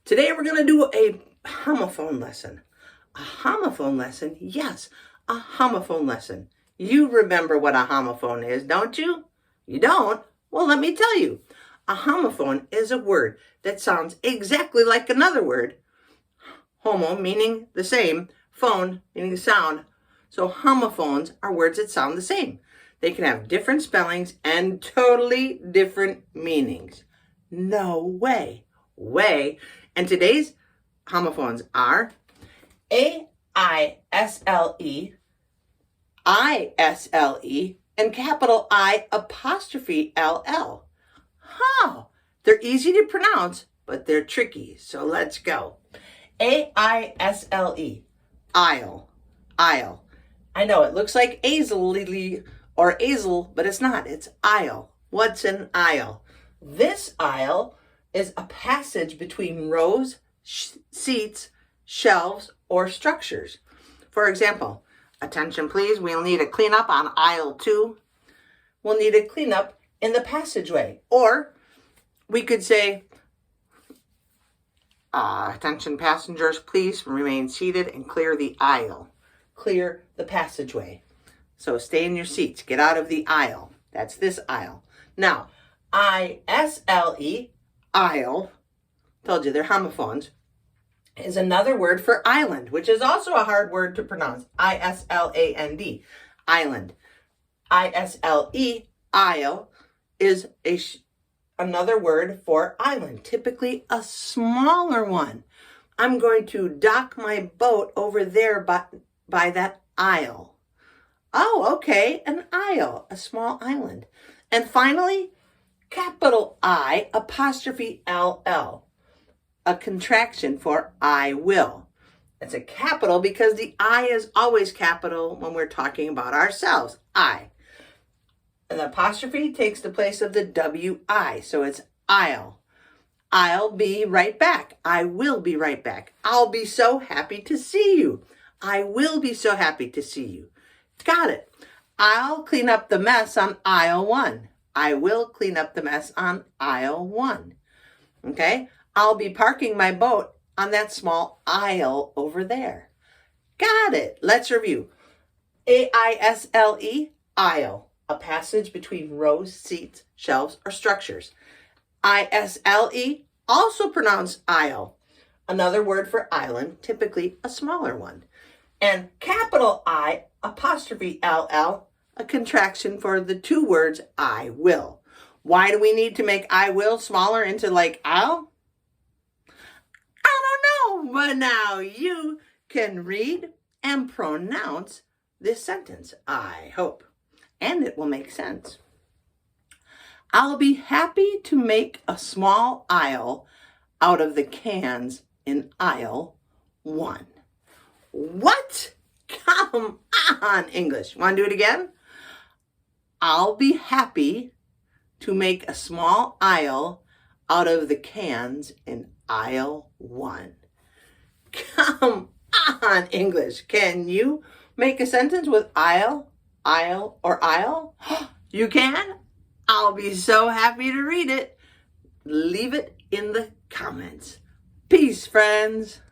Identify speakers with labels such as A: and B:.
A: Today we're going to do a homophone lesson. A homophone lesson? Yes, a homophone lesson. You remember what a homophone is, don't you? You don't? Well, let me tell you. A homophone is a word that sounds exactly like another word. Homo meaning the same, phone meaning sound. So homophones are words that sound the same. They can have different spellings and totally different meanings. No way. And today's homophones are A-I-S-L-E, I-S-L-E, and capital I apostrophe L-L. How? They're easy to pronounce, but they're tricky. So let's go. A-I-S-L-E, aisle, aisle. I know it looks like aisle or aisle, but it's not. It's aisle. What's an aisle? This aisle is a passage between rows, seats, shelves, or structures. For example, attention please, we'll need a cleanup on aisle 2. We'll need a cleanup in the passageway. Or we could say, attention passengers, please remain seated and clear the aisle. Clear the passageway. So stay in your seats. Get out of the aisle. That's this aisle. Now, I-S-L-E, aisle, told you they're homophones, is another word for island, which is also a hard word to pronounce. I-S-L-A-N-D, island. I-S-L-E, aisle, is another word for island, typically a smaller one. I'm going to dock my boat over there by that aisle. Oh, okay, an aisle, a small island. And finally, capital I apostrophe L-L, a contraction for I will. It's a capital because the I is always capital when we're talking about ourselves, I. And the apostrophe takes the place of the W-I, so it's I'll. I'll be right back. I will be right back. I'll be so happy to see you. I will be so happy to see you. Got it. I'll clean up the mess on aisle 1. I will clean up the mess on aisle 1. Okay? I'll be parking my boat on that small aisle over there. Got it. Let's review. A-I-S-L-E, aisle, a passage between rows, seats, shelves, or structures. I-S-L-E, also pronounced aisle, another word for island, typically a smaller one. And capital I apostrophe L-L, a contraction for the two words I will. Why do we need to make I will smaller into like I'll? I don't know, but now you can read and pronounce this sentence, I hope, and it will make sense. I'll be happy to make a small aisle out of the cans in aisle 1. What? Come on, English. Want to do it again? I'll be happy to make a small aisle out of the cans in aisle 1. Come on, English. Can you make a sentence with aisle, aisle, or aisle? You can? I'll be so happy to read it. Leave it in the comments. Peace, friends.